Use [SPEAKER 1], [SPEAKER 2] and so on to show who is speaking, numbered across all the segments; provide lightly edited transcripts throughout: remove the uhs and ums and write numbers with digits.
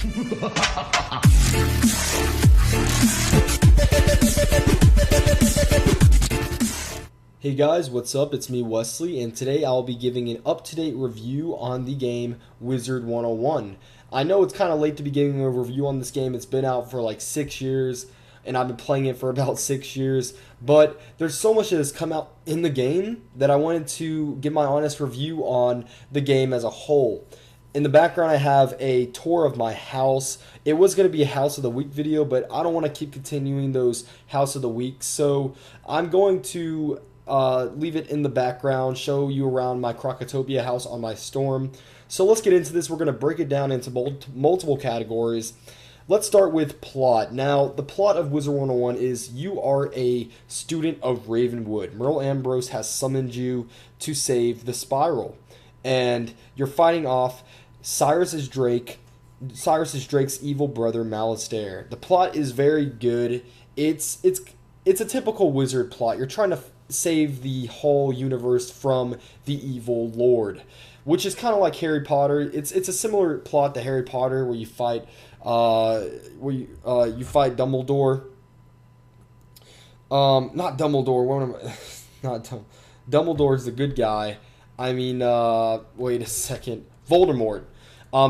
[SPEAKER 1] Hey guys, what's up? It's me, Wesley, and today I'll be giving an up-to-date review on the game Wizard101. I know it's kind of late to be giving a review on this game. It's been out for like 6 years, and I've been playing it for about 6 years, but there's so much that has come out in the game that I wanted to give my honest review on the game as a whole. In the background, I have a tour of my house. It was going to be a House of the Week video, but I don't want to keep continuing those House of the Week, so I'm going to leave it in the background, show you around my Crocotopia house on my storm. So let's get into this. We're going to break it down into multiple categories. Let's start with plot. Now, the plot of Wizard101 is you are a student of Ravenwood. Merle Ambrose has summoned you to save the Spiral, and you're fighting off Cyrus Drake's evil brother Malistaire. The plot is very good. It's a typical wizard plot. You're trying to save the whole universe from the evil lord, which is kind of like Harry Potter. It's a similar plot to Harry Potter, where you fight Dumbledore. Not Dumbledore. What am I? Not Dumbledore's the good guy. I mean, wait a second, Voldemort.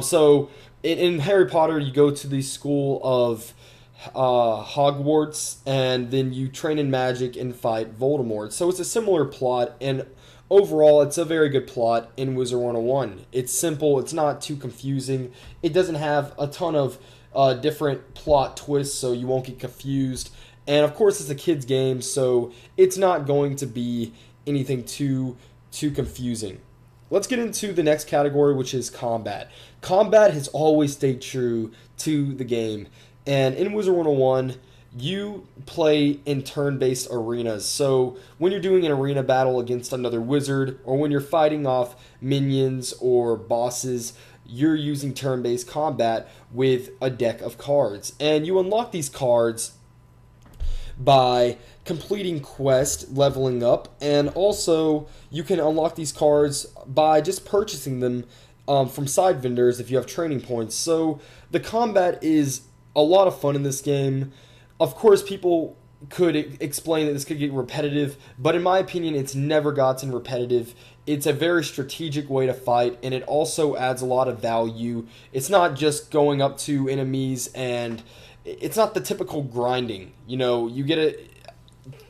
[SPEAKER 1] So in Harry Potter, you go to the school of Hogwarts, and then you train in magic and fight Voldemort. So it's a similar plot, and overall it's a very good plot in Wizard101. It's simple, it's not too confusing, it doesn't have a ton of different plot twists, so you won't get confused, and of course it's a kid's game, so it's not going to be anything too confusing. Let's get into the next category, which is combat. Combat has always stayed true to the game. And in Wizard101, you play in turn-based arenas. So when you're doing an arena battle against another wizard, or when you're fighting off minions or bosses, you're using turn-based combat with a deck of cards. And you unlock these cards by completing quests, leveling up, and also you can unlock these cards by just purchasing them from side vendors if you have training points. So the combat is a lot of fun in this game. Of course, people could explain that this could get repetitive, but in my opinion, it's never gotten repetitive. It's a very strategic way to fight, and it also adds a lot of value. It's not just going up to enemies, and it's not the typical grinding. You know, you get to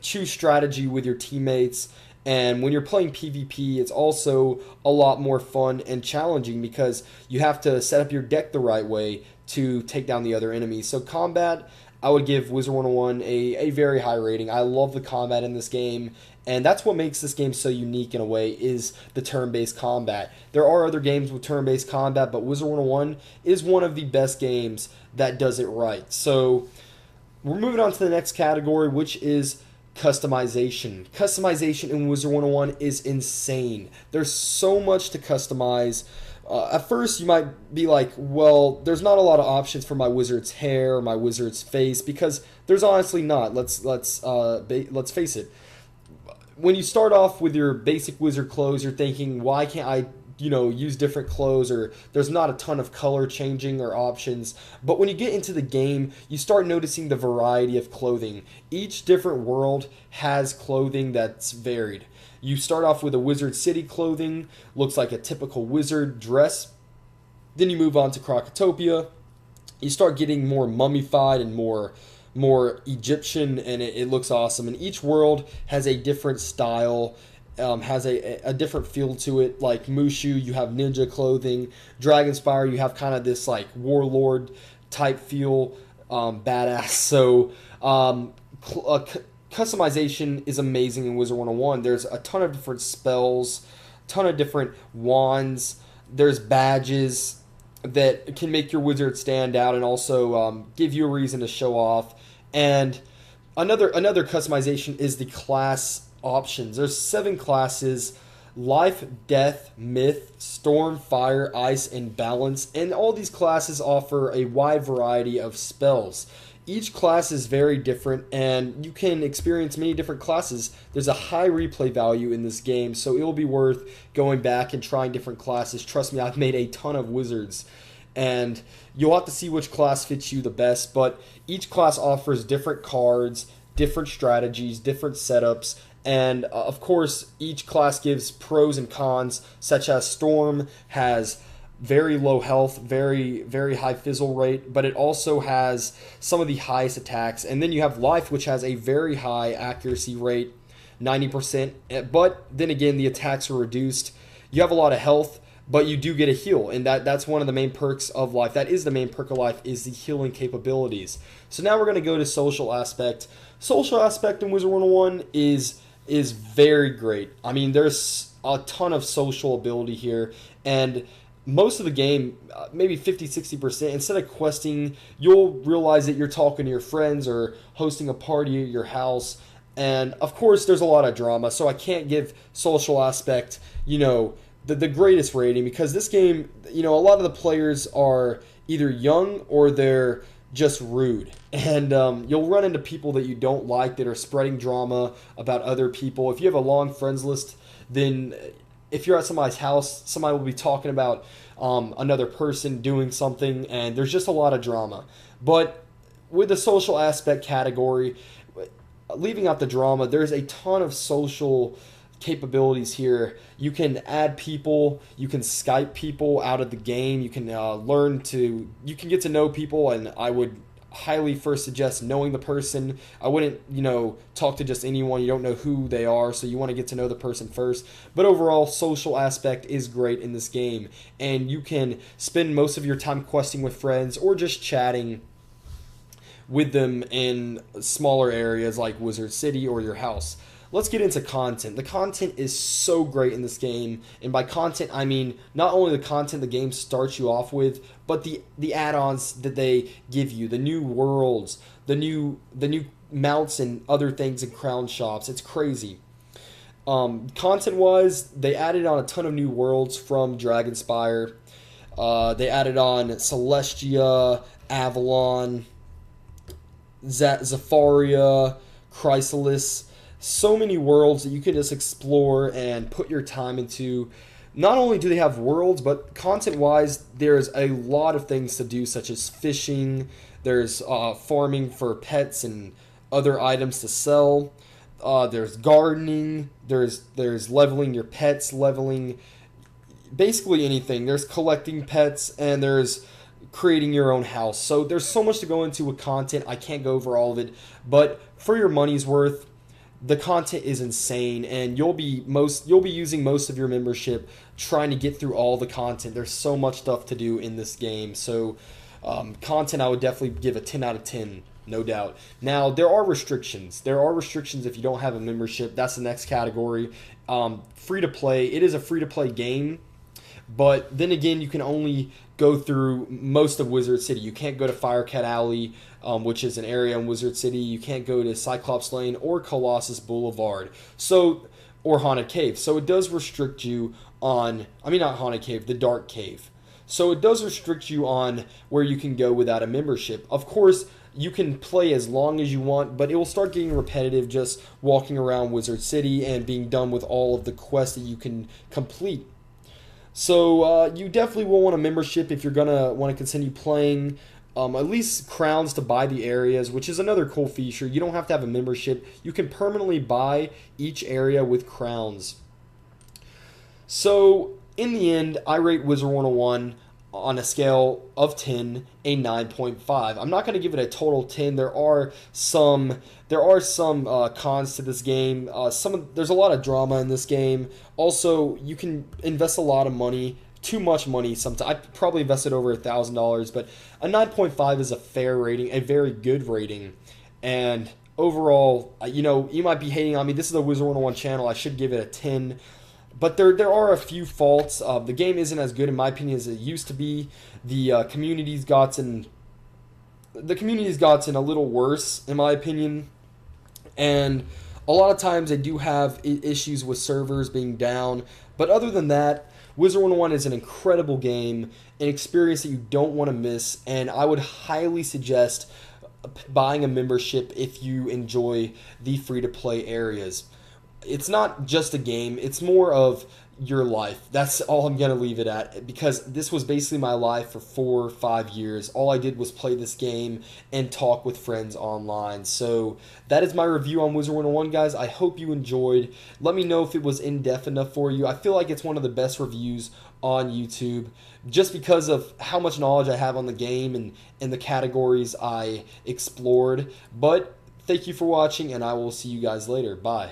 [SPEAKER 1] choose strategy with your teammates, and when you're playing PvP, it's also a lot more fun and challenging because you have to set up your deck the right way to take down the other enemies. So combat, I would give Wizard101 a very high rating. I love the combat in this game, and that's what makes this game so unique in a way, is the turn-based combat. There are other games with turn-based combat, but Wizard101 is one of the best games that does it right. So we're moving on to the next category, which is customization. Customization in Wizard101 is insane. There's so much to customize. At first, you might be like, well, there's not a lot of options for my wizard's hair or my wizard's face, because there's honestly not. Let's face it. When you start off with your basic wizard clothes, you're thinking, why can't I use different clothes, or there's not a ton of color changing or options. But when you get into the game, you start noticing the variety of clothing. Each different world has clothing that's varied. You start off with a Wizard City clothing, looks like a typical wizard dress. Then you move on to Crocotopia. You start getting more mummified and more Egyptian, and it looks awesome. And each world has a different style, has a different feel to it. Like Mushu, you have ninja clothing. Dragonspire, you have kind of this like warlord type feel, badass. So customization is amazing in Wizard101. There's a ton of different spells, ton of different wands. There's badges that can make your wizard stand out and also give you a reason to show off. And another customization is the class options. There's 7 classes: Life, Death, Myth, Storm, Fire, Ice, and Balance. And all these classes offer a wide variety of spells. Each class is very different, and you can experience many different classes. There's a high replay value in this game, so it will be worth going back and trying different classes. Trust me, I've made a ton of wizards, and you'll have to see which class fits you the best. But each class offers different cards, different strategies, different setups, and of course, each class gives pros and cons, such as Storm has very low health, very high fizzle rate, but it also has some of the highest attacks. And then you have Life, which has a very high accuracy rate, 90%. But then again, the attacks are reduced. You have a lot of health, but you do get a heal, and that's one of the main perks of Life. That is the main perk of Life, is the healing capabilities. So now we're going to go to social aspect. Social aspect in Wizard 101 is very great. I mean, there's a ton of social ability here, and most of the game, maybe 50-60%, instead of questing, you'll realize that you're talking to your friends or hosting a party at your house. And of course, there's a lot of drama, so I can't give social aspect, the greatest rating, because this game, a lot of the players are either young or they're just rude. And you'll run into people that you don't like that are spreading drama about other people. If you have a long friends list, then if you're at somebody's house, somebody will be talking about another person doing something, and there's just a lot of drama. But with the social aspect category, leaving out the drama, there's a ton of social capabilities here. You can add people, you can Skype people out of the game, you can you can get to know people, and I would highly first suggest knowing the person. I wouldn't, talk to just anyone. You don't know who they are, so you want to get to know the person first. But overall, social aspect is great in this game, and you can spend most of your time questing with friends or just chatting with them in smaller areas like Wizard City or your house. Let's get into content. The content is so great in this game, and by content I mean not only the content the game starts you off with, but the add-ons that they give you, the new worlds, the new mounts and other things in crown shops. It's crazy. Content-wise, they added on a ton of new worlds from Dragonspire. They added on Celestia, Avalon, Zafaria, Chrysalis. So many worlds that you can just explore and put your time into. Not only do they have worlds, but content-wise, there's a lot of things to do, such as fishing. There's farming for pets and other items to sell. There's gardening. There's leveling your pets, leveling basically anything. There's collecting pets, and there's creating your own house. So there's so much to go into with content. I can't go over all of it, but for your money's worth, the content is insane, and you'll be using most of your membership trying to get through all the content. There's so much stuff to do in this game. So content, I would definitely give a 10 out of 10, no doubt. Now, there are restrictions. There are restrictions if you don't have a membership. That's the next category. Free to play. It is a free to play game, but then again, you can only go through most of Wizard City. You can't go to Firecat Alley, which is an area in Wizard City. You can't go to Cyclops Lane or Colossus Boulevard, or Haunted Cave. So it does restrict you on, not Haunted Cave, the Dark Cave. So it does restrict you on where you can go without a membership. Of course, you can play as long as you want, but it will start getting repetitive just walking around Wizard City and being done with all of the quests that you can complete. So you definitely will want a membership if you're going to want to continue playing. At least crowns to buy the areas, which is another cool feature. You don't have to have a membership. You can permanently buy each area with crowns. So in the end, I rate Wizard 101 on a scale of 10, a 9.5. I'm not going to give it a total 10. There are some cons to this game. There's a lot of drama in this game. Also, you can invest a lot of money, too much money sometimes. I probably invested over $1,000, but a 9.5 is a fair rating, a very good rating. And overall, you might be hating on me. This is a Wizard 101 channel. I should give it a 10. But there are a few faults. The game isn't as good, in my opinion, as it used to be. The community's gotten a little worse, in my opinion. And a lot of times they do have issues with servers being down. But other than that, Wizard 101 is an incredible game, an experience that you don't want to miss. And I would highly suggest buying a membership if you enjoy the free-to-play areas. It's not just a game. It's more of your life. That's all I'm gonna leave it at, because this was basically my life for 4 or 5 years. All I did was play this game and talk with friends online. So that is my review on Wizard101, guys. I hope you enjoyed. Let me know if it was in depth enough for you. I feel like it's one of the best reviews on YouTube, just because of how much knowledge I have on the game and the categories I explored. But thank you for watching, and I will see you guys later. Bye.